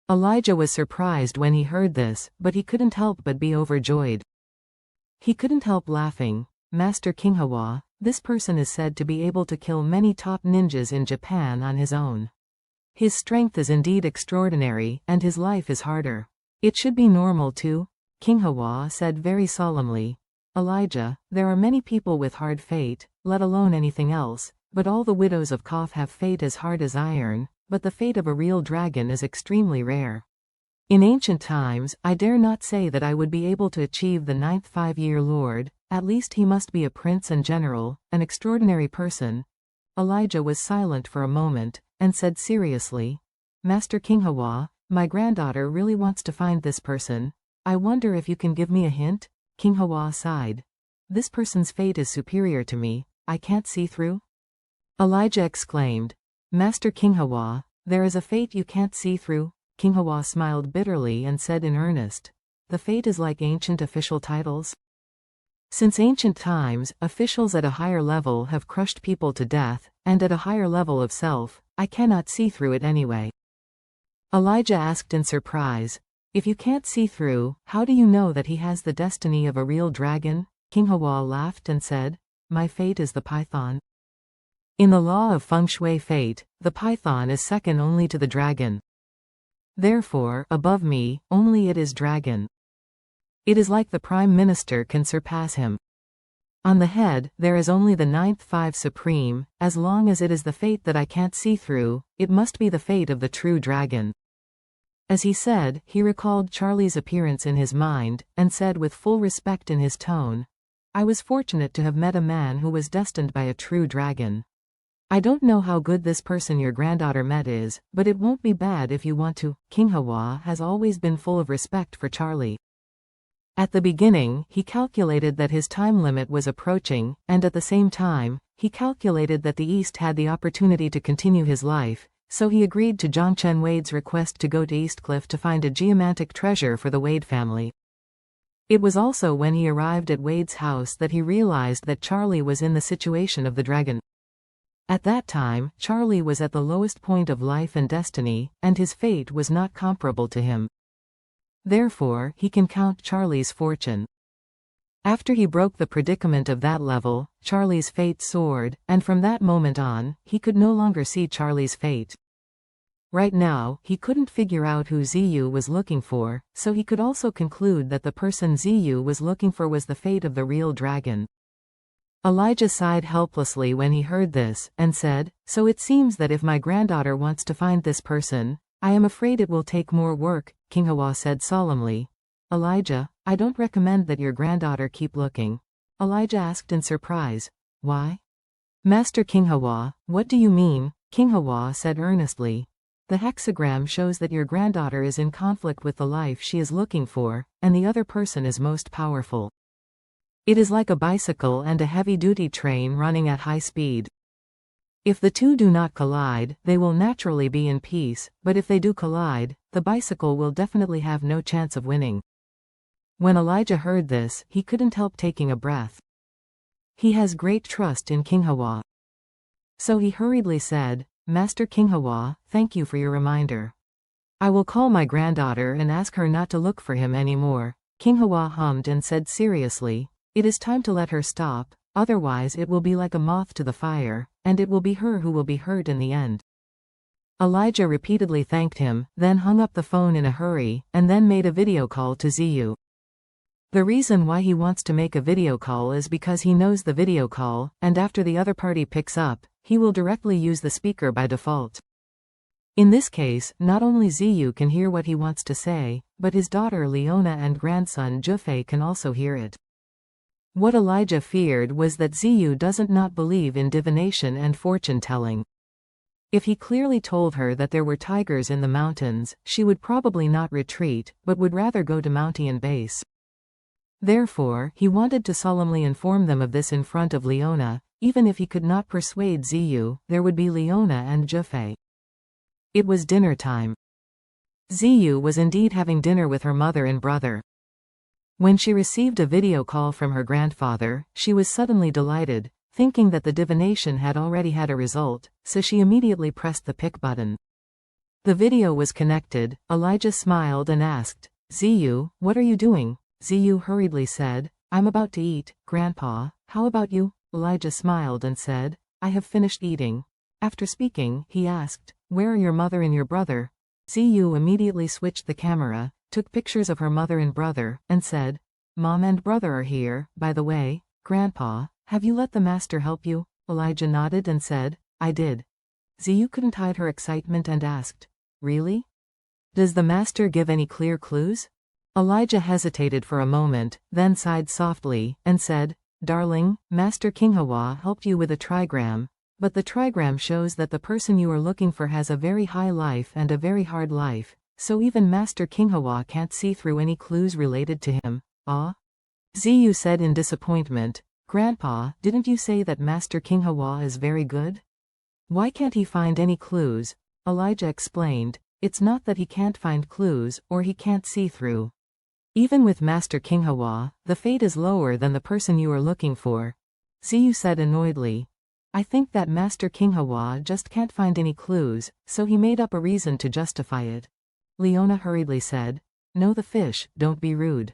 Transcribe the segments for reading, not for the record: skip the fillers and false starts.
Elijah was surprised when he heard this, but he couldn't help but be overjoyed. He couldn't help laughing. Master Kinghawa, this person is said to be able to kill many top ninjas in Japan on his own. His strength is indeed extraordinary, and his life is harder. It should be normal too, Kinghawa said very solemnly. Elijah, there are many people with hard fate, let alone anything else, but all the widows of Kof have fate as hard as iron, but the fate of a real dragon is extremely rare. In ancient times, I dare not say that I would be able to achieve the 9th 5-year lord, at least he must be a prince and general, an extraordinary person. Elijah was silent for a moment, and said seriously, Master Kinghawa, my granddaughter really wants to find this person. I wonder if you can give me a hint? Kinghawa sighed. This person's fate is superior to me, I can't see through? Elijah exclaimed. Master Kinghawa, there is a fate you can't see through? Kinghawa smiled bitterly and said in earnest, the fate is like ancient official titles. Since ancient times, officials at a higher level have crushed people to death, and at a higher level of self, I cannot see through it anyway. Elijah asked in surprise, if you can't see through, how do you know that he has the destiny of a real dragon? Kinghawa laughed and said, my fate is the python. In the law of feng shui fate, the python is second only to the dragon. Therefore, above me, only it is dragon. It is like the Prime Minister can surpass him. On the head, there is only the 9th 5 supreme, as long as it is the fate that I can't see through, it must be the fate of the true dragon. As he said, he recalled Charlie's appearance in his mind, and said with full respect in his tone, I was fortunate to have met a man who was destined by a true dragon. I don't know how good this person your granddaughter met is, but it won't be bad if you want to. Kinghawa has always been full of respect for Charlie. At the beginning, he calculated that his time limit was approaching, and at the same time, he calculated that the East had the opportunity to continue his life, so he agreed to Zhongchen Wade's request to go to Eastcliff to find a geomantic treasure for the Wade family. It was also when he arrived at Wade's house that he realized that Charlie was in the situation of the dragon. At that time, Charlie was at the lowest point of life and destiny, and his fate was not comparable to him. Therefore, he can count Charlie's fortune. After he broke the predicament of that level, Charlie's fate soared, and from that moment on, he could no longer see Charlie's fate. Right now, he couldn't figure out who Ziyu was looking for, so he could also conclude that the person Ziyu was looking for was the fate of the real dragon. Elijah sighed helplessly when he heard this, and said, so it seems that if my granddaughter wants to find this person, I am afraid it will take more work, Kinghawa said solemnly. Elijah, I don't recommend that your granddaughter keep looking. Elijah asked in surprise, why? Master Kinghawa, what do you mean? Kinghawa said earnestly. The hexagram shows that your granddaughter is in conflict with the life she is looking for, and the other person is most powerful. It is like a bicycle and a heavy-duty train running at high speed. If the two do not collide, they will naturally be in peace, but if they do collide, the bicycle will definitely have no chance of winning. When Elijah heard this, he couldn't help taking a breath. He has great trust in Kinghawa. So he hurriedly said, Master Kinghawa, thank you for your reminder. I will call my granddaughter and ask her not to look for him anymore. Kinghawa hummed and said seriously, it is time to let her stop, otherwise it will be like a moth to the fire, and it will be her who will be hurt in the end. Elijah repeatedly thanked him, then hung up the phone in a hurry, and then made a video call to Ziyu. The reason why he wants to make a video call is because he knows the video call, and after the other party picks up, he will directly use the speaker by default. In this case, not only Ziyu can hear what he wants to say, but his daughter Leona and grandson Jufei can also hear it. What Elijah feared was that Ziyu doesn't not believe in divination and fortune-telling. If he clearly told her that there were tigers in the mountains, she would probably not retreat, but would rather go to mountain base. Therefore, he wanted to solemnly inform them of this in front of Leona. Even if he could not persuade Ziyu, there would be Leona and Jufei. It was dinner time. Ziyu was indeed having dinner with her mother and brother. When she received a video call from her grandfather, she was suddenly delighted, thinking that the divination had already had a result, so she immediately pressed the pick button. The video was connected. Elijah smiled and asked, Ziyu, what are you doing? Ziyu hurriedly said, I'm about to eat, Grandpa. How about you? Elijah smiled and said, I have finished eating. After speaking, he asked, where are your mother and your brother? Ziyu immediately switched the camera, took pictures of her mother and brother, and said, Mom and brother are here. By the way, Grandpa, have you let the master help you? Elijah nodded and said, I did. Ziyu couldn't hide her excitement and asked, really? Does the master give any clear clues? Elijah hesitated for a moment, then sighed softly, and said, Darling, Master Kinghawa helped you with a trigram, but the trigram shows that the person you are looking for has a very high life and a very hard life, so even Master Kinghawa can't see through any clues related to him. Ah? Ziyu said in disappointment, Grandpa, didn't you say that Master Kinghawa is very good? Why can't he find any clues? Elijah explained, it's not that he can't find clues or he can't see through. Even with Master Kinghawa, the fate is lower than the person you are looking for. Ziyu said annoyedly, I think that Master Kinghawa just can't find any clues, so he made up a reason to justify it. Leona hurriedly said, Know the fish, don't be rude.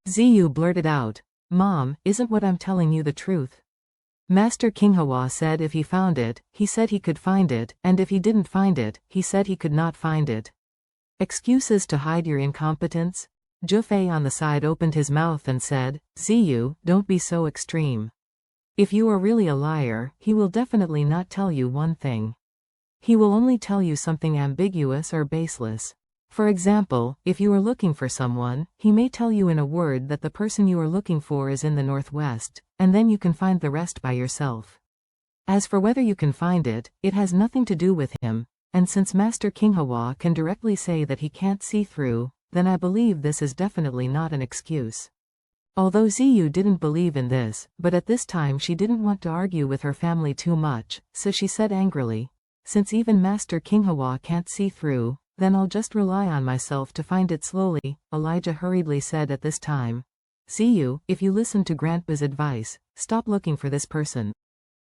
Ziyu blurted out, Mom, isn't what I'm telling you the truth? Master Kinghawa said if he found it, he said he could find it, and if he didn't find it, he said he could not find it. Excuses to hide your incompetence? Jufei on the side opened his mouth and said, Ziyu, don't be so extreme. If you are really a liar, he will definitely not tell you one thing. He will only tell you something ambiguous or baseless. For example, if you are looking for someone, he may tell you in a word that the person you are looking for is in the northwest, and then you can find the rest by yourself. As for whether you can find it, it has nothing to do with him, and since Master Kinghawa can directly say that he can't see through, then I believe this is definitely not an excuse. Although Ziyu didn't believe in this, but at this time she didn't want to argue with her family too much, so she said angrily, since even Master Kinghawa can't see through, then I'll just rely on myself to find it slowly, Elijah hurriedly said at this time. Ziyu, if you listen to Grandpa's advice, stop looking for this person.